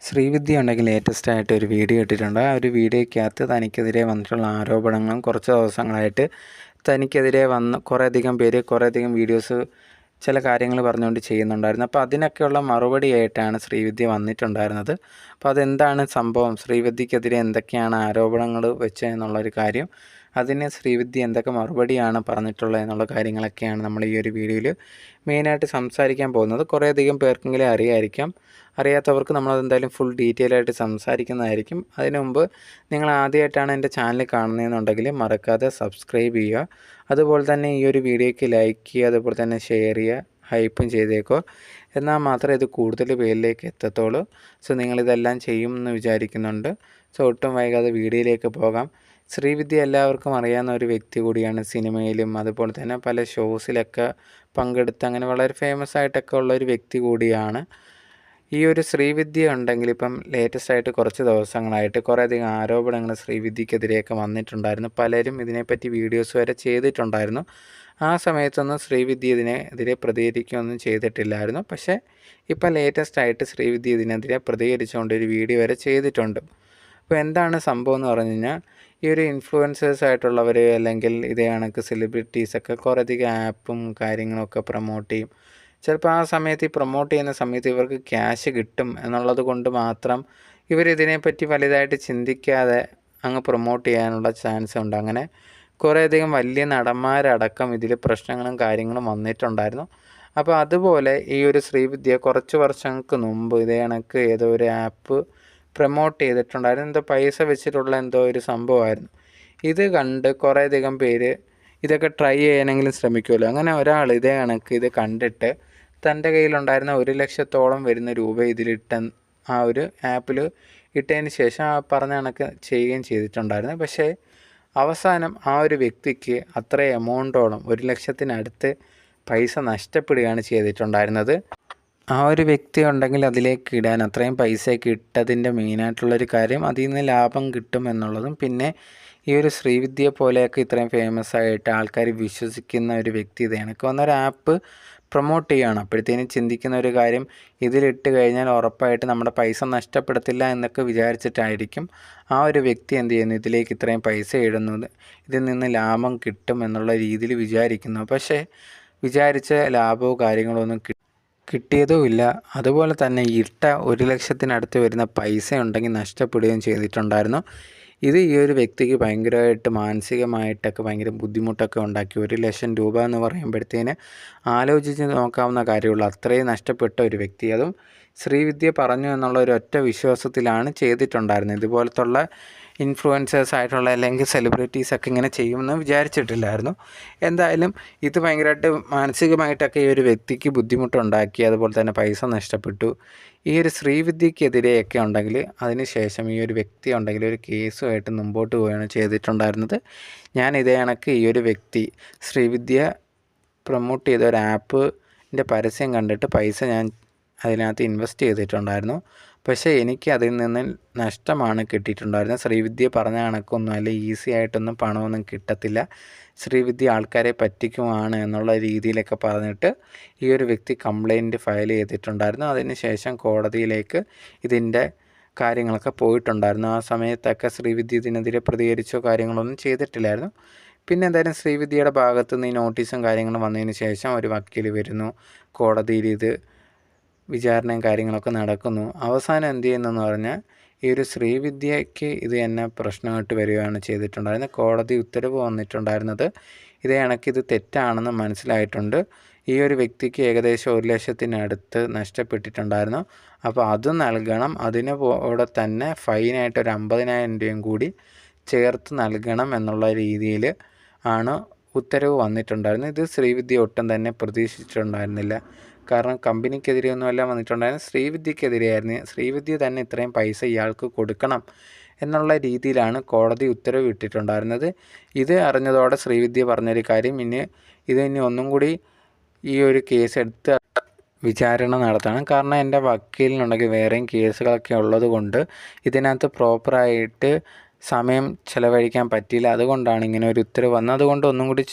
ശ്രീവിദ്യ ഉണ്ടെങ്കിൽ ലേറ്റസ്റ്റ് ആയിട്ട് ഒരു വീഡിയോ ഇട്ടിട്ടുണ്ട്. ആ ഒരു വീഡിയോയ്ക്കകത്ത് തനിക്കെതിരെ വന്നിട്ടുള്ള ആരോപണങ്ങളും കുറച്ച് ദിവസങ്ങളായിട്ട് തനിക്കെതിരെ വന്ന് കുറേയധികം പേര് കുറേയധികം വീഡിയോസ് ചില കാര്യങ്ങൾ പറഞ്ഞുകൊണ്ട് ചെയ്യുന്നുണ്ടായിരുന്നു. അപ്പോൾ അതിനൊക്കെയുള്ള മറുപടിയായിട്ടാണ് ശ്രീവിദ്യ വന്നിട്ടുണ്ടായിരുന്നത്. അപ്പോൾ അതെന്താണ് സംഭവം, ശ്രീവിദ്യക്കെതിരെ എന്തൊക്കെയാണ് ആരോപണങ്ങൾ വെച്ചതെന്നുള്ളൊരു കാര്യം, അതിന് ശ്രീവിദ്യ എന്തൊക്കെ മറുപടിയാണ് പറഞ്ഞിട്ടുള്ളത് എന്നുള്ള കാര്യങ്ങളൊക്കെയാണ് നമ്മൾ ഈ ഒരു വീഡിയോയിൽ മെയിനായിട്ട് സംസാരിക്കാൻ പോകുന്നത്. കുറേയധികം പേർക്കെങ്കിലും അറിയായിരിക്കാം, അറിയാത്തവർക്ക് നമ്മളതെന്തായാലും ഫുൾ ഡീറ്റെയിൽ ആയിട്ട് സംസാരിക്കുന്നതായിരിക്കും. അതിനു മുമ്പ് നിങ്ങൾ ആദ്യമായിട്ടാണ് എൻ്റെ ചാനൽ കാണുന്നതെന്നുണ്ടെങ്കിൽ മറക്കാതെ സബ്സ്ക്രൈബ് ചെയ്യുക. അതുപോലെ തന്നെ ഈ ഒരു വീഡിയോയ്ക്ക് ലൈക്ക് ചെയ്യുക, അതുപോലെ തന്നെ ഷെയർ ചെയ്യുക, ഹൈപ്പും ചെയ്തേക്കോ. എന്നാൽ മാത്രമേ ഇത് കൂടുതൽ പേരിലേക്ക് എത്തത്തുള്ളൂ. സോ നിങ്ങളിതെല്ലാം ചെയ്യുമെന്ന് വിചാരിക്കുന്നുണ്ട്. സോ ഒട്ടും വൈകാതെ വീഡിയോയിലേക്ക് പോകാം. ശ്രീവിദ്യ എല്ലാവർക്കും അറിയാവുന്ന ഒരു വ്യക്തി കൂടിയാണ്. സിനിമയിലും അതുപോലെ തന്നെ പല ഷോസിലൊക്കെ പങ്കെടുത്ത് അങ്ങനെ വളരെ ഫേമസ് ആയിട്ടൊക്കെ ഉള്ളൊരു വ്യക്തി കൂടിയാണ്. ഈ ഒരു ശ്രീവിദ്യ ഉണ്ടെങ്കിൽ ഇപ്പം ലേറ്റസ്റ്റ് ആയിട്ട് കുറച്ച് ദിവസങ്ങളായിട്ട് കുറേയധികം ആരോപണങ്ങൾ ശ്രീവിദ്യക്കെതിരെയൊക്കെ വന്നിട്ടുണ്ടായിരുന്നു. പലരും ഇതിനെപ്പറ്റി വീഡിയോസ് വരെ ചെയ്തിട്ടുണ്ടായിരുന്നു. ആ സമയത്തൊന്നും ശ്രീവിദ്യ ഇതിനെതിരെ പ്രതികരിക്കുകയൊന്നും ചെയ്തിട്ടില്ലായിരുന്നു. പക്ഷേ ഇപ്പം ലേറ്റസ്റ്റ് ആയിട്ട് ശ്രീവിദ്യ ഇതിനെതിരെ പ്രതികരിച്ചുകൊണ്ട് ഒരു വീഡിയോ വരെ ചെയ്തിട്ടുണ്ട്. അപ്പോൾ എന്താണ് സംഭവം എന്ന് പറഞ്ഞു കഴിഞ്ഞാൽ, ഈ ഒരു ഇൻഫ്ലുവൻസേഴ്സ് ആയിട്ടുള്ളവർ അല്ലെങ്കിൽ ഇതേ കണക്ക് സെലിബ്രിറ്റീസൊക്കെ കുറേയധികം ആപ്പും കാര്യങ്ങളൊക്കെ പ്രൊമോട്ട് ചെയ്യും. ചിലപ്പോൾ ആ സമയത്ത് ഈ പ്രൊമോട്ട് ചെയ്യുന്ന സമയത്ത് ഇവർക്ക് ക്യാഷ് കിട്ടും എന്നുള്ളത് കൊണ്ട് മാത്രം ഇവരിതിനെപ്പറ്റി വലുതായിട്ട് ചിന്തിക്കാതെ അങ്ങ് പ്രൊമോട്ട് ചെയ്യാനുള്ള ചാൻസ് ഉണ്ട്. അങ്ങനെ കുറേയധികം വലിയ നടന്മാരടക്കം ഇതിൽ പ്രശ്നങ്ങളും കാര്യങ്ങളും വന്നിട്ടുണ്ടായിരുന്നു. അപ്പോൾ അതുപോലെ ഈ ഒരു ശ്രീവിദ്യ കുറച്ച് വർഷങ്ങൾക്ക് മുമ്പ് ഇതേ കണക്ക് ഏതോ ഒരു ആപ്പ് പ്രൊമോട്ട് ചെയ്തിട്ടുണ്ടായിരുന്നു. എന്തോ പൈസ വെച്ചിട്ടുള്ള എന്തോ ഒരു സംഭവമായിരുന്നു. ഇത് കണ്ട് കുറേയധികം പേര് ഇതൊക്കെ ട്രൈ ചെയ്യാനെങ്കിലും ശ്രമിക്കുമല്ലോ. അങ്ങനെ ഒരാൾ ഇതേ കണക്ക് ഇത് കണ്ടിട്ട് തൻ്റെ കയ്യിലുണ്ടായിരുന്ന 1,00,000-ഓളം വരുന്ന രൂപ ഇതിലിട്ട ആ ഒരു ആപ്പിൽ ഇട്ടതിന് ശേഷം ആ പറഞ്ഞ കണക്ക് ചെയ്യുകയും ചെയ്തിട്ടുണ്ടായിരുന്നു. പക്ഷേ അവസാനം ആ ഒരു വ്യക്തിക്ക് അത്ര എമൗണ്ടോളം 1,00,000-അടുത്ത് പൈസ നഷ്ടപ്പെടുകയാണ് ചെയ്തിട്ടുണ്ടായിരുന്നത്. ആ ഒരു വ്യക്തി ഉണ്ടെങ്കിൽ അതിലേക്ക് ഇടാൻ അത്രയും പൈസയൊക്കെ ഇട്ടതിൻ്റെ മെയിനായിട്ടുള്ളൊരു കാര്യം അതിൽ നിന്ന് ലാഭം കിട്ടും എന്നുള്ളതും, പിന്നെ ഈ ഒരു ശ്രീവിദ്യയെ പോലെയൊക്കെ ഇത്രയും ഫേമസ് ആയിട്ട് ആൾക്കാർ വിശ്വസിക്കുന്ന ഒരു വ്യക്തി ഇതെനിക്ക് വന്നൊരു ആപ്പ് പ്രൊമോട്ട് ചെയ്യുകയാണ്. അപ്പോഴത്തേനും ചിന്തിക്കുന്ന ഒരു കാര്യം, ഇതിലിട്ട് കഴിഞ്ഞാൽ ഉറപ്പായിട്ട് നമ്മുടെ പൈസ നഷ്ടപ്പെടത്തില്ല എന്നൊക്കെ വിചാരിച്ചിട്ടായിരിക്കും ആ ഒരു വ്യക്തി എന്ത് ചെയ്യുന്നു, ഇതിലേക്ക് ഇത്രയും പൈസ ഇടുന്നത്, ഇതിൽ നിന്ന് ലാഭം കിട്ടും എന്നുള്ള രീതിയിൽ വിചാരിക്കുന്നു. പക്ഷേ വിചാരിച്ച ലാഭമോ കാര്യങ്ങളോ ഒന്നും കിട്ടിയതുമില്ല. അതുപോലെ തന്നെ ഇട്ട 1,00,000-അടുത്ത് വരുന്ന പൈസ ഉണ്ടെങ്കിൽ നഷ്ടപ്പെടുകയും ചെയ്തിട്ടുണ്ടായിരുന്നു. ഇത് ഈ ഒരു വ്യക്തിക്ക് ഭയങ്കരമായിട്ട് മാനസികമായിട്ടൊക്കെ ഭയങ്കര ബുദ്ധിമുട്ടൊക്കെ ഉണ്ടാക്കി. 1,00,000 രൂപ എന്ന് പറയുമ്പോഴത്തേന് ആലോചിച്ച് നോക്കാവുന്ന കാര്യമുള്ളൂ. അത്രയും നഷ്ടപ്പെട്ട ഒരു വ്യക്തി, അതും ശ്രീവിദ്യ പറഞ്ഞു എന്നുള്ള ഒരു ഒറ്റ വിശ്വാസത്തിലാണ് ചെയ്തിട്ടുണ്ടായിരുന്നത്. ഇതുപോലത്തുള്ള ഇൻഫ്ലുവൻസേഴ്സ് ആയിട്ടുള്ള അല്ലെങ്കിൽ സെലിബ്രിറ്റീസൊക്കെ ഇങ്ങനെ ചെയ്യുമെന്ന് വിചാരിച്ചിട്ടില്ലായിരുന്നു. എന്തായാലും ഇത് ഭയങ്കരമായിട്ട് മാനസികമായിട്ടൊക്കെ ഈ ഒരു വ്യക്തിക്ക് ബുദ്ധിമുട്ടുണ്ടാക്കി. അതുപോലെ തന്നെ പൈസ നഷ്ടപ്പെട്ടു. ഈ ഒരു ശ്രീവിദ്യക്കെതിരെയൊക്കെ ഉണ്ടെങ്കിൽ അതിന് ശേഷം ഈ ഒരു വ്യക്തി ഉണ്ടെങ്കിൽ ഒരു കേസുമായിട്ട് മുമ്പോട്ട് പോവുകയാണ് ചെയ്തിട്ടുണ്ടായിരുന്നത്. ഞാൻ ഇതേ കണക്ക് ഈ ഒരു വ്യക്തി ശ്രീവിദ്യ പ്രൊമോട്ട് ചെയ്ത ഒരു ആപ്പിൻ്റെ പരസ്യം കണ്ടിട്ട് പൈസ ഞാൻ അതിനകത്ത് ഇൻവെസ്റ്റ് ചെയ്തിട്ടുണ്ടായിരുന്നു. പക്ഷേ എനിക്ക് അതിൽ നിന്ന് നഷ്ടമാണ് കിട്ടിയിട്ടുണ്ടായിരുന്നത്. ശ്രീവിദ്യ പറഞ്ഞ കണക്കൊന്നും അല്ല, ഈസി ആയിട്ടൊന്നും പണമൊന്നും കിട്ടത്തില്ല, ശ്രീവിദ്യ ആൾക്കാരെ പറ്റിക്കുമാണ് എന്നുള്ള രീതിയിലൊക്കെ പറഞ്ഞിട്ട് ഈ ഒരു വ്യക്തി കംപ്ലയിൻറ്റ് ഫയൽ ചെയ്തിട്ടുണ്ടായിരുന്നു. അതിന് ശേഷം കോടതിയിലേക്ക് ഇതിൻ്റെ കാര്യങ്ങളൊക്കെ പോയിട്ടുണ്ടായിരുന്നു. ആ സമയത്തൊക്കെ ശ്രീവിദ്യ ഇതിനെതിരെ പ്രതികരിച്ചോ കാര്യങ്ങളൊന്നും ചെയ്തിട്ടില്ലായിരുന്നു. പിന്നെ എന്തായാലും ശ്രീവിദ്യയുടെ ഭാഗത്തു നിന്ന് ഈ നോട്ടീസും കാര്യങ്ങളും വന്നതിന് ശേഷം ഒരു വക്കീൽ വരുന്നു, കോടതിയിൽ ഇത് വിചാരണയും കാര്യങ്ങളൊക്കെ നടക്കുന്നു. അവസാനം എന്ത് ചെയ്യുന്നതെന്ന് പറഞ്ഞാൽ ഈ ഒരു ശ്രീവിദ്യയ്ക്ക് ഇത് തന്നെ പ്രശ്നമായിട്ട് വരികയാണ് ചെയ്തിട്ടുണ്ടായിരുന്നത്. കോടതി ഉത്തരവ് വന്നിട്ടുണ്ടായിരുന്നത് ഇതേ കണക്കിത് തെറ്റാണെന്ന് മനസ്സിലായിട്ടുണ്ട്. ഈ ഒരു വ്യക്തിക്ക് ഏകദേശം 1,00,000-അടുത്ത് നഷ്ടപ്പെട്ടിട്ടുണ്ടായിരുന്നു. അപ്പോൾ അത് നൽകണം. അതിന് കൂടെ തന്നെ ഫൈനായിട്ട് ഒരു 50,000 രൂപയും കൂടി ചേർത്ത് നൽകണം എന്നുള്ള രീതിയിൽ ആണ് ഉത്തരവ് വന്നിട്ടുണ്ടായിരുന്നത്. ഇത് ശ്രീവിദ്യ ഒട്ടും തന്നെ പ്രതീക്ഷിച്ചിട്ടുണ്ടായിരുന്നില്ല. കാരണം കമ്പനിക്കെതിരെയൊന്നുമല്ല വന്നിട്ടുണ്ടായിരുന്നു, ശ്രീവിദ്യക്കെതിരെയായിരുന്നു. ശ്രീവിദ്യ തന്നെ ഇത്രയും പൈസ ഇയാൾക്ക് കൊടുക്കണം എന്നുള്ള രീതിയിലാണ് കോടതി ഉത്തരവ് ഇട്ടിട്ടുണ്ടായിരുന്നത്. ഇത് അറിഞ്ഞതോടെ ശ്രീവിദ്യ പറഞ്ഞൊരു കാര്യം, ഇനി ഒന്നും കൂടി ഈ ഒരു കേസ് എടുത്ത് വിചാരണ നടത്തണം. കാരണം എൻ്റെ വക്കീലിനുണ്ടെങ്കിൽ വേറെയും കേസുകളൊക്കെ ഉള്ളത് കൊണ്ട് ഇതിനകത്ത് പ്രോപ്പറായിട്ട് സമയം ചിലവഴിക്കാൻ പറ്റിയില്ല. അതുകൊണ്ടാണ് ഇങ്ങനെ ഒരു ഉത്തരവ് വന്നത്. അതുകൊണ്ട് ഒന്നും കൂടി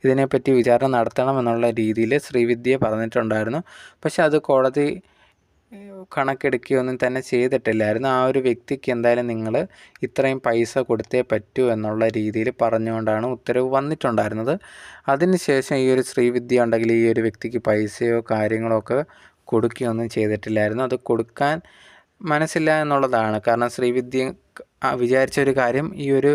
ഇതിനെപ്പറ്റി വിചാരണ നടത്തണം എന്നുള്ള രീതിയിൽ ശ്രീവിദ്യ പറഞ്ഞിട്ടുണ്ടായിരുന്നു. പക്ഷേ അത് കോടതി കണക്കെടുക്കുകയൊന്നും തന്നെ ചെയ്തിട്ടില്ലായിരുന്നു. ആ ഒരു വ്യക്തിക്ക് എന്തായാലും നിങ്ങൾ ഇത്രയും പൈസ കൊടുത്തേ പറ്റൂ എന്നുള്ള രീതിയിൽ പറഞ്ഞുകൊണ്ടാണ് ഉത്തരവ് വന്നിട്ടുണ്ടായിരുന്നത്. അതിനുശേഷം ഈ ഒരു ശ്രീവിദ്യ ഉണ്ടെങ്കിൽ ഈ ഒരു വ്യക്തിക്ക് പൈസയോ കാര്യങ്ങളോ ഒക്കെ കൊടുക്കുകയൊന്നും ചെയ്തിട്ടില്ലായിരുന്നു. അത് കൊടുക്കാൻ മനസ്സില്ല എന്നുള്ളതാണ്. കാരണം ശ്രീവിദ്യ വിചാരിച്ച ഒരു കാര്യം ഈ ഒരു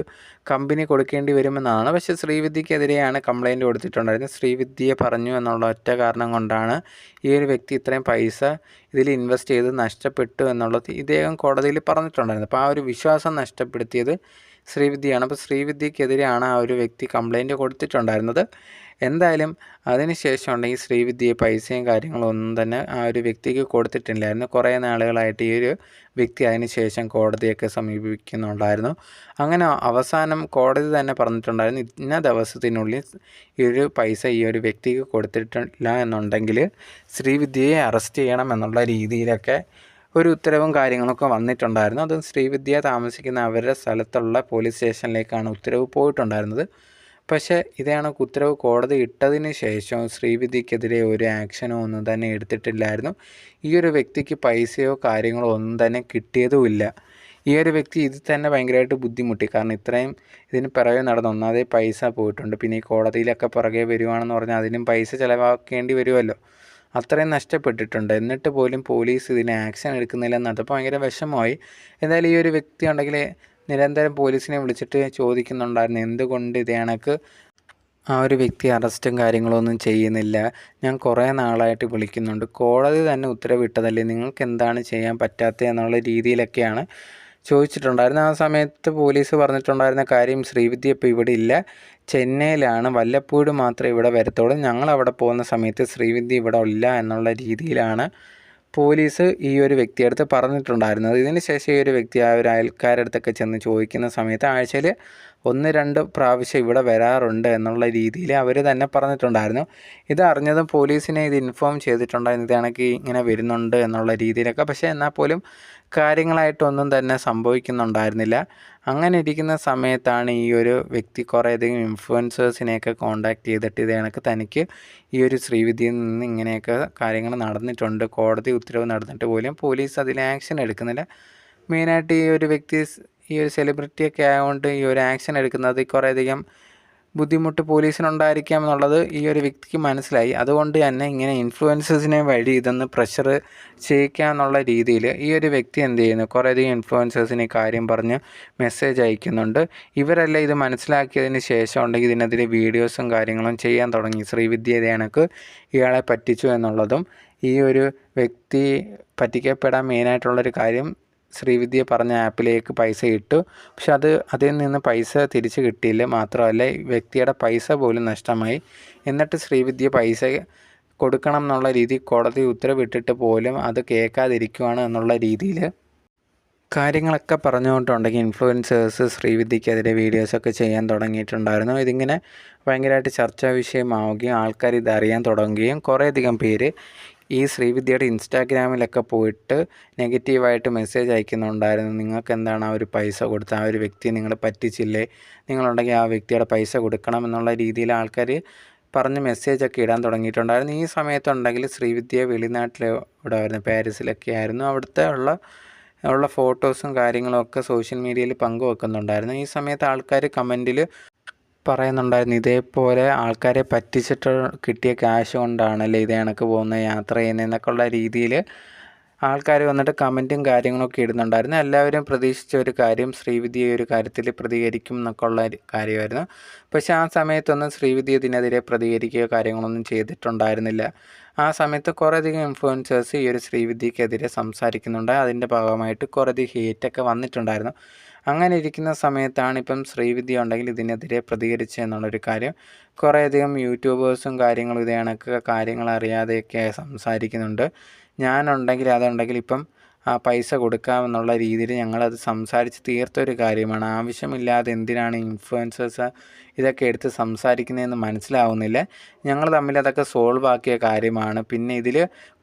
കമ്പനി കൊടുക്കേണ്ടി വരുമെന്നാണ്. പക്ഷേ ശ്രീവിദ്യക്കെതിരെയാണ് കംപ്ലയിൻറ്റ് കൊടുത്തിട്ടുണ്ടായിരുന്നത്. ശ്രീവിദ്യയെ പറഞ്ഞു എന്നുള്ള ഒറ്റ കാരണം കൊണ്ടാണ് ഈ ഒരു വ്യക്തി ഇത്രയും പൈസ ഇതിൽ ഇൻവെസ്റ്റ് ചെയ്ത് നഷ്ടപ്പെട്ടു എന്നുള്ളത് ഇദ്ദേഹം കോടതിയിൽ പറഞ്ഞിട്ടുണ്ടായിരുന്നു. അപ്പോൾ ആ ഒരു വിശ്വാസം നഷ്ടപ്പെടുത്തിയത് ശ്രീവിദ്യയാണ്. അപ്പോൾ ശ്രീവിദ്യക്കെതിരെയാണ് ആ ഒരു വ്യക്തി കംപ്ലയിൻറ്റ് കൊടുത്തിട്ടുണ്ടായിരുന്നത്. എന്തായാലും അതിനുശേഷം ഉണ്ടെങ്കിൽ ശ്രീവിദ്യയെ പൈസയും കാര്യങ്ങളും ഒന്നും തന്നെ ആ ഒരു വ്യക്തിക്ക് കൊടുത്തിട്ടില്ലായിരുന്നു. കുറേ നാളുകളായിട്ട് ഈ ഒരു വ്യക്തി അതിനുശേഷം കോടതിയൊക്കെ സമീപിക്കുന്നുണ്ടായിരുന്നു. അങ്ങനെ അവസാനം കോടതി തന്നെ പറഞ്ഞിട്ടുണ്ടായിരുന്നു, ഇന്ന ദിവസത്തിനുള്ളിൽ ഈ ഒരു പൈസ ഈ ഒരു വ്യക്തിക്ക് കൊടുത്തിട്ടില്ല എന്നുണ്ടെങ്കിൽ ശ്രീവിദ്യയെ അറസ്റ്റ് ചെയ്യണം എന്നുള്ള രീതിയിലൊക്കെ ഒരു ഉത്തരവും കാര്യങ്ങളൊക്കെ വന്നിട്ടുണ്ടായിരുന്നു. അതും ശ്രീവിദ്യ താമസിക്കുന്ന അവരുടെ സ്ഥലത്തുള്ള പോലീസ് സ്റ്റേഷനിലേക്കാണ് ഉത്തരവ് പോയിട്ടുണ്ടായിരുന്നത്. പക്ഷേ ഇതാണ് ഉത്തരവ് കോടതി ഇട്ടതിന് ശേഷം ശ്രീവിദ്യക്കെതിരെ ഒരു ആക്ഷനോ ഒന്നും തന്നെ എടുത്തിട്ടില്ലായിരുന്നു. ഈ ഒരു വ്യക്തിക്ക് പൈസയോ കാര്യങ്ങളോ ഒന്നും തന്നെ കിട്ടിയതുമില്ല. ഈ ഒരു വ്യക്തി ഇതിൽ തന്നെ ഭയങ്കരമായിട്ട് ബുദ്ധിമുട്ടി. കാരണം ഇത്രയും ഇതിന് പിറകെ നടന്നു. ഒന്നാമതേ പൈസ പോയിട്ടുണ്ട്. പിന്നെ ഈ കോടതിയിലൊക്കെ പിറകെ വരുവാണെന്ന് പറഞ്ഞാൽ അതിനും പൈസ ചിലവാക്കേണ്ടി വരുമല്ലോ. അത്രയും നഷ്ടപ്പെട്ടിട്ടുണ്ട്. എന്നിട്ട് പോലും പോലീസ് ഇതിന് ആക്ഷൻ എടുക്കുന്നില്ലെന്നപ്പോൾ ഭയങ്കര വിഷമമായി. എന്തായാലും ഈ ഒരു വ്യക്തി ഉണ്ടെങ്കിൽ നിരന്തരം പോലീസിനെ വിളിച്ചിട്ട് ചോദിക്കുന്നുണ്ടായിരുന്നു, എന്തുകൊണ്ട് ഇതേ കണക്ക് ആ ഒരു വ്യക്തി അറസ്റ്റും കാര്യങ്ങളൊന്നും ചെയ്യുന്നില്ല, ഞാൻ കുറേ നാളായിട്ട് വിളിക്കുന്നുണ്ട്, കോടതി തന്നെ ഉത്തരവിട്ടതല്ലേ, നിങ്ങൾക്ക് എന്താണ് ചെയ്യാൻ പറ്റാത്തത് എന്നുള്ള രീതിയിലൊക്കെയാണ് ചോദിച്ചിട്ടുണ്ടായിരുന്നു. ആ സമയത്ത് പോലീസ് പറഞ്ഞിട്ടുണ്ടായിരുന്ന കാര്യം, ശ്രീവിദ്യ ഇപ്പോൾ ഇവിടെ ഇല്ല, ചെന്നൈയിലാണ്, വല്ലപ്പോഴും മാത്രമേ ഇവിടെ വരത്തുള്ളൂ, ഞങ്ങളവിടെ പോകുന്ന സമയത്ത് ശ്രീവിദ്യ ഇവിടെ ഇല്ല എന്നുള്ള രീതിയിലാണ് പോലീസ് ഈ ഒരു വ്യക്തിയടുത്ത് പറഞ്ഞിട്ടുണ്ടായിരുന്നത്. ഇതിന് ശേഷം ഈ ഒരു വ്യക്തി ആ ഒരു അയൽക്കാരുടെ അടുത്തൊക്കെ ചെന്ന് ചോദിക്കുന്ന സമയത്ത് ആഴ്ചയിൽ 1-2 പ്രാവശ്യം ഇവിടെ വരാറുണ്ട് എന്നുള്ള രീതിയിൽ അവർ തന്നെ പറഞ്ഞിട്ടുണ്ടായിരുന്നു. ഇത് അറിഞ്ഞതും പോലീസിനെ ഇത് ഇൻഫോം ചെയ്തിട്ടുണ്ടായിരുന്നു, ഇത് കണക്ക് ഇങ്ങനെ വരുന്നുണ്ട് എന്നുള്ള രീതിയിലൊക്കെ. പക്ഷേ എന്നാൽ പോലും കാര്യങ്ങളായിട്ടൊന്നും തന്നെ സംഭവിക്കുന്നുണ്ടായിരുന്നില്ല. അങ്ങനെ ഇരിക്കുന്ന സമയത്താണ് ഈ ഒരു വ്യക്തി കുറേയധികം ഇൻഫ്ലുവൻസേഴ്സിനെയൊക്കെ കോൺടാക്ട് ചെയ്തിട്ട് ഇത് കണക്ക് തനിക്ക് ഈ ഒരു ശ്രീവിദ്യയിൽ നിന്ന് ഇങ്ങനെയൊക്കെ കാര്യങ്ങൾ നടന്നിട്ടുണ്ട്, കോടതി ഉത്തരവ് നടന്നിട്ട് പോലും പോലീസ് അതിൽ ആക്ഷൻ എടുക്കുന്നില്ല. മെയിനായിട്ട് ഈ ഒരു വ്യക്തി ഈ ഒരു സെലിബ്രിറ്റിയൊക്കെ ആയതുകൊണ്ട് ഈ ഒരു ആക്ഷൻ എടുക്കുന്നത് കുറേയധികം ബുദ്ധിമുട്ട് പോലീസിനുണ്ടായിരിക്കാം എന്നുള്ളത് ഈ ഒരു വ്യക്തിക്ക് മനസ്സിലായി. അതുകൊണ്ട് തന്നെ ഇങ്ങനെ ഇൻഫ്ലുവൻസേഴ്സിനെ വഴി ഇതൊന്ന് പ്രഷർ ചെയ്യിക്കുക എന്നുള്ള രീതിയിൽ ഈ ഒരു വ്യക്തി എന്ത് ചെയ്യുന്നു, കുറേയധികം ഇൻഫ്ലുവൻസേഴ്സിന് ഈ കാര്യം പറഞ്ഞ് മെസ്സേജ് അയക്കുന്നുണ്ട്. ഇവരെല്ലാം ഇത് മനസ്സിലാക്കിയതിന് ശേഷം ഉണ്ടെങ്കിൽ ഇതിനെതിരെ വീഡിയോസും കാര്യങ്ങളും ചെയ്യാൻ തുടങ്ങി. ശ്രീവിദ്യ കണക്ക് ഇയാളെ പറ്റിച്ചു എന്നുള്ളതും ഈ ഒരു വ്യക്തി പറ്റിക്കപ്പെടാൻ മെയിനായിട്ടുള്ളൊരു കാര്യം, ശ്രീവിദ്യ പറഞ്ഞ ആപ്പിലേക്ക് പൈസ ഇട്ടു, പക്ഷെ അതിൽ നിന്ന് പൈസ തിരിച്ച് കിട്ടിയില്ല. മാത്രമല്ല വ്യക്തിയുടെ പൈസ പോലും നഷ്ടമായി. എന്നിട്ട് ശ്രീവിദ്യ പൈസ കൊടുക്കണം എന്നുള്ള രീതിയിൽ കോടതി ഉത്തരവിട്ടിട്ട് പോലും അത് കേൾക്കാതിരിക്കുവാണ് എന്നുള്ള രീതിയിൽ കാര്യങ്ങളൊക്കെ പറഞ്ഞുകൊണ്ടുണ്ടെങ്കിൽ ഇൻഫ്ലുവൻസേഴ്സ് ശ്രീവിദ്യക്കെതിരെ വീഡിയോസൊക്കെ ചെയ്യാൻ തുടങ്ങിയിട്ടുണ്ടായിരുന്നു. ഇതിങ്ങനെ ഭയങ്കരമായിട്ട് ചർച്ചാ വിഷയമാവുകയും ആൾക്കാർ ഇതറിയാൻ തുടങ്ങുകയും കുറേയധികം പേര് ഈ ശ്രീവിദ്യയുടെ ഇൻസ്റ്റാഗ്രാമിലൊക്കെ പോയിട്ട് നെഗറ്റീവായിട്ട് മെസ്സേജ് അയക്കുന്നുണ്ടായിരുന്നു. നിങ്ങൾക്ക് എന്താണ് ആ ഒരു പൈസ കൊടുത്ത ആ ഒരു വ്യക്തിയെ നിങ്ങൾ പറ്റിച്ചില്ലേ, നിങ്ങളുണ്ടെങ്കിൽ ആ വ്യക്തിയുടെ പൈസ കൊടുക്കണം എന്നുള്ള രീതിയിൽ ആൾക്കാർ പറഞ്ഞ് മെസ്സേജൊക്കെ ഇടാൻ തുടങ്ങിയിട്ടുണ്ടായിരുന്നു. ഈ സമയത്തുണ്ടെങ്കിൽ ശ്രീവിദ്യ വെളിനാട്ടിൽ ഇവിടെ ആയിരുന്നു, പാരീസിലൊക്കെ ആയിരുന്നു. അവിടുത്തെ ഉള്ള ഫോട്ടോസും കാര്യങ്ങളും ഒക്കെ സോഷ്യൽ മീഡിയയിൽ പങ്കുവെക്കുന്നുണ്ടായിരുന്നു. ഈ സമയത്ത് ആൾക്കാർ കമൻറ്റിൽ പറയുന്നുണ്ടായിരുന്നു, ഇതേപോലെ ആൾക്കാരെ പറ്റിച്ചിട്ട് കിട്ടിയ ക്യാഷ് കൊണ്ടാണല്ലേ ഇതേ കണക്ക് പോകുന്ന യാത്ര ചെയ്യുന്നതെന്നൊക്കെ ഉള്ള രീതിയിൽ ആൾക്കാർ വന്നിട്ട് കമൻറ്റും കാര്യങ്ങളൊക്കെ ഇടുന്നുണ്ടായിരുന്നു. എല്ലാവരും പ്രതീക്ഷിച്ച ഒരു കാര്യം, ശ്രീവിദ്യ ഒരു കാര്യത്തിൽ പ്രതികരിക്കും എന്നൊക്കെ ഉള്ള കാര്യമായിരുന്നു. പക്ഷേ ആ സമയത്തൊന്നും ശ്രീവിദ്യ ഇതിനെതിരെ പ്രതികരിക്കുകയോ കാര്യങ്ങളൊന്നും ചെയ്തിട്ടുണ്ടായിരുന്നില്ല. ആ സമയത്ത് കുറേയധികം ഇൻഫ്ലുവൻസേഴ്സ് ഈ ഒരു ശ്രീവിദ്യക്കെതിരെ സംസാരിക്കുന്നുണ്ട്. അതിൻ്റെ ഭാഗമായിട്ട് കുറേയധികം ഹേറ്റൊക്കെ വന്നിട്ടുണ്ടായിരുന്നു. അങ്ങനെ ഇരിക്കുന്ന സമയത്താണ് ഇപ്പം ശ്രീവിദ്യ ഉണ്ടെങ്കിൽ ഇതിനെതിരെ പ്രതികരിച്ചത് എന്നുള്ളൊരു കാര്യം കുറേയധികം യൂട്യൂബേഴ്സും കാര്യങ്ങളും ഇതേ കണക്ക് കാര്യങ്ങൾ അറിയാതെയൊക്കെ സംസാരിക്കുന്നുണ്ട്. ഞാനുണ്ടെങ്കിൽ അതുണ്ടെങ്കിൽ ഇപ്പം ആ പൈസ കൊടുക്കാമെന്നുള്ള രീതിയിൽ ഞങ്ങളത് സംസാരിച്ച് തീർത്തൊരു കാര്യമാണ്. ആവശ്യമില്ലാതെ എന്തിനാണ് ഇൻഫ്ലുവൻസേഴ്സ് ഇതൊക്കെ എടുത്ത് സംസാരിക്കുന്നതെന്ന് മനസ്സിലാവുന്നില്ല. ഞങ്ങൾ തമ്മിൽ അതൊക്കെ സോൾവ് ആക്കിയ കാര്യമാണ്. പിന്നെ ഇതിൽ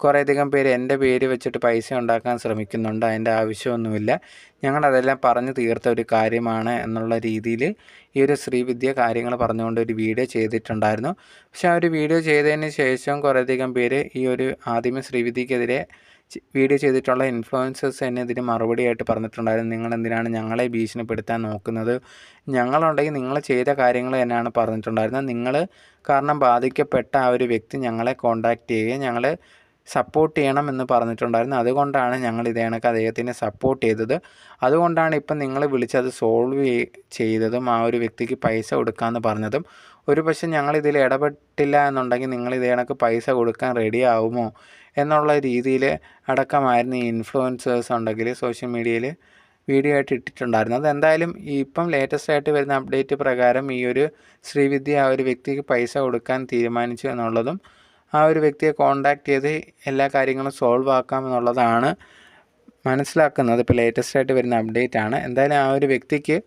കുറേയധികം പേര് എൻ്റെ പേര് വെച്ചിട്ട് പൈസ ഉണ്ടാക്കാൻ ശ്രമിക്കുന്നുണ്ട്, അതിൻ്റെ ആവശ്യമൊന്നുമില്ല, ഞങ്ങളതെല്ലാം പറഞ്ഞു തീർത്ത ഒരു കാര്യമാണ് എന്നുള്ള രീതിയിൽ ഈ ഒരു ശ്രീവിദ്യ കാര്യങ്ങൾ പറഞ്ഞുകൊണ്ട് ഒരു വീഡിയോ ചെയ്തിട്ടുണ്ടായിരുന്നു. പക്ഷേ ആ ഒരു വീഡിയോ ചെയ്തതിന് ശേഷം കുറേയധികം പേര് ഈ ഒരു ആദ്യമേ ശ്രീവിദ്യക്കെതിരെ വീഡിയോ ചെയ്തിട്ടുള്ള ഇൻഫ്ലുവൻസേഴ്സ് തന്നെ ഇതിന് മറുപടിയായിട്ട് പറഞ്ഞിട്ടുണ്ടായിരുന്നു. നിങ്ങളെന്തിനാണ് ഞങ്ങളെ ഭീഷണിപ്പെടുത്താൻ നോക്കുന്നത്, ഞങ്ങളുണ്ടെങ്കിൽ നിങ്ങൾ ചെയ്ത കാര്യങ്ങൾ തന്നെയാണ് പറഞ്ഞിട്ടുണ്ടായിരുന്നത്. നിങ്ങൾ കാരണം ബാധിക്കപ്പെട്ട ആ ഒരു വ്യക്തി ഞങ്ങളെ കോൺടാക്റ്റ് ചെയ്യുകയും ഞങ്ങൾ സപ്പോർട്ട് ചെയ്യണമെന്ന് പറഞ്ഞിട്ടുണ്ടായിരുന്നു. അതുകൊണ്ടാണ് ഞങ്ങൾ ഇതേ കണക്ക് അദ്ദേഹത്തിനെ സപ്പോർട്ട് ചെയ്തത്. അതുകൊണ്ടാണ് ഇപ്പം നിങ്ങൾ വിളിച്ചത് സോൾവ് ചെയ്തതും ആ ഒരു വ്യക്തിക്ക് പൈസ കൊടുക്കാമെന്ന് പറഞ്ഞതും. ഒരു പക്ഷേ ഞങ്ങളിതിൽ ഇടപെട്ടില്ല എന്നുണ്ടെങ്കിൽ നിങ്ങൾ ഇതേ കണക്ക് പൈസ കൊടുക്കാൻ റെഡി ആവുമോ എന്നുള്ള രീതിയിൽ അടക്കമായിരുന്നു ഈ ഇൻഫ്ലുവൻസേഴ്സ് ഉണ്ടെങ്കിൽ സോഷ്യൽ മീഡിയയിൽ വീഡിയോ ആയിട്ട് ഇട്ടിട്ടുണ്ടായിരുന്നു. അതെന്തായാലും ഇപ്പം ലേറ്റസ്റ്റ് ആയിട്ട് വരുന്ന അപ്ഡേറ്റ് പ്രകാരം ഈ ഒരു ശ്രീവിദ്യ ആ ഒരു വ്യക്തിക്ക് പൈസ കൊടുക്കാൻ തീരുമാനിച്ചു എന്നുള്ളതും ആ ഒരു വ്യക്തിയെ കോൺടാക്റ്റ് ചെയ്ത് എല്ലാ കാര്യങ്ങളും സോൾവ് ആക്കാമെന്നുള്ളതാണ് മനസ്സിലാക്കുന്നത്. ഇപ്പോൾ ലേറ്റസ്റ്റ് ആയിട്ട് വരുന്ന അപ്ഡേറ്റ് ആണ്. എന്തായാലും ആ ഒരു വ്യക്തിക്ക്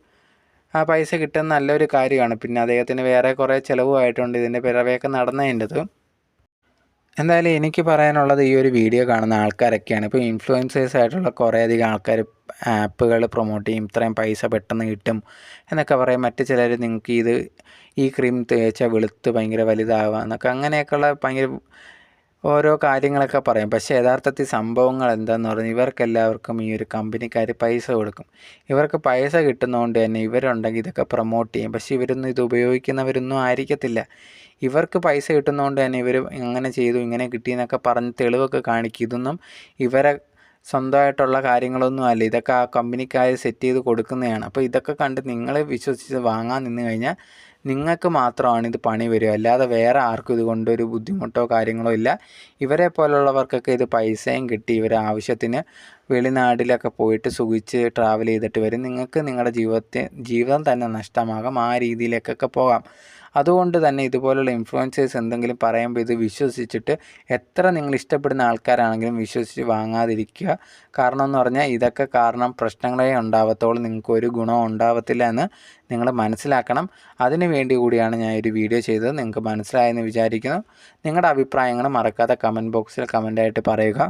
ആ പൈസ കിട്ടുന്ന നല്ലൊരു കാര്യമാണ്. പിന്നെ അദ്ദേഹത്തിന് വേറെ കുറേ ചിലവുമായിട്ടുണ്ട് ഇതിൻ്റെ പിറവെയൊക്കെ നടന്നതിൻ്റെത്. എന്തായാലും എനിക്ക് പറയാനുള്ളത് ഈ ഒരു വീഡിയോ കാണുന്ന ആൾക്കാരൊക്കെയാണ്. ഇപ്പോൾ ഇൻഫ്ലുവൻസേഴ്സ് ആയിട്ടുള്ള കുറേയധികം ആൾക്കാർ ആപ്പുകൾ പ്രൊമോട്ട് ചെയ്യും, ഇത്രയും പൈസ പെട്ടെന്ന് കിട്ടും എന്നൊക്കെ പറയും. മറ്റു ചിലർ നിങ്ങൾക്ക് ഈ ക്രീം തേച്ചാൽ വെളുത്ത് ഭയങ്കര വലുതാവുക എന്നൊക്കെ അങ്ങനെയൊക്കെയുള്ള ഭയങ്കര ഓരോ കാര്യങ്ങളൊക്കെ പറയും. പക്ഷേ യഥാർത്ഥത്തിൽ സംഭവങ്ങൾ എന്താണെന്ന് പറഞ്ഞാൽ ഇവർക്കെല്ലാവർക്കും ഈ ഒരു കമ്പനിക്കാർ പൈസ കൊടുക്കും. ഇവർക്ക് പൈസ കിട്ടുന്നതുകൊണ്ട് തന്നെ ഇവരുണ്ടെങ്കിൽ ഇതൊക്കെ പ്രൊമോട്ട് ചെയ്യും. പക്ഷേ ഇവരൊന്നും ഇത് ഉപയോഗിക്കുന്നവരൊന്നും ആയിരിക്കത്തില്ല. ഇവർക്ക് പൈസ കിട്ടുന്നതുകൊണ്ട് തന്നെ ഇവർ ഇങ്ങനെ ചെയ്തു ഇങ്ങനെ കിട്ടിയെന്നൊക്കെ പറഞ്ഞ് തെളിവൊക്കെ കാണിക്കും. ഇതൊന്നും ഇവരെ സ്വന്തമായിട്ടുള്ള കാര്യങ്ങളൊന്നും അല്ല, ഇതൊക്കെ ആ കമ്പനിക്കാർ സെറ്റ് ചെയ്ത് കൊടുക്കുന്നതാണ്. അപ്പോൾ ഇതൊക്കെ കണ്ട് നിങ്ങൾ വിശ്വസിച്ച് വാങ്ങാൻ നിന്ന് കഴിഞ്ഞാൽ നിങ്ങൾക്ക് മാത്രമാണ് ഇത് പണി വരിക, അല്ലാതെ വേറെ ആർക്കും ഇതുകൊണ്ടൊരു ബുദ്ധിമുട്ടോ കാര്യങ്ങളോ ഇല്ല. ഇവരെ പോലുള്ളവർക്കൊക്കെ ഇത് പൈസയും കിട്ടി ഇവർ ആവശ്യത്തിന് വെളിനാട്ടിലൊക്കെ പോയിട്ട് സുഖിച്ച് ട്രാവൽ ചെയ്തിട്ട് വരും. നിങ്ങൾക്ക് നിങ്ങളുടെ ജീവിതം തന്നെ നഷ്ടമാകാം, ആ രീതിയിലേക്കൊക്കെ പോകാം. അതുകൊണ്ട് തന്നെ ഇതുപോലുള്ള ഇൻഫ്ലുവൻസേഴ്സ് എന്തെങ്കിലും പറയുമ്പോൾ ഇത് വിശ്വസിച്ചിട്ട് എത്ര നിങ്ങൾ ഇഷ്ടപ്പെടുന്ന ആൾക്കാരാണെങ്കിലും വിശ്വസിച്ച് വാങ്ങാതിരിക്കുക. കാരണം എന്ന് പറഞ്ഞാൽ ഇതൊക്കെ കാരണം പ്രശ്നങ്ങളേ ഉണ്ടാവത്തുള്ളൂ, നിങ്ങൾക്ക് ഒരു ഗുണവും ഉണ്ടാവത്തില്ല എന്ന് നിങ്ങൾ മനസ്സിലാക്കണം. അതിന് വേണ്ടി കൂടിയാണ് ഞാൻ ഒരു വീഡിയോ ചെയ്തത്. നിങ്ങൾക്ക് മനസ്സിലായെന്ന് വിചാരിക്കുന്നു. നിങ്ങളുടെ അഭിപ്രായങ്ങൾ മറക്കാതെ കമൻറ്റ് ബോക്സിൽ കമൻ്റായിട്ട് പറയുക.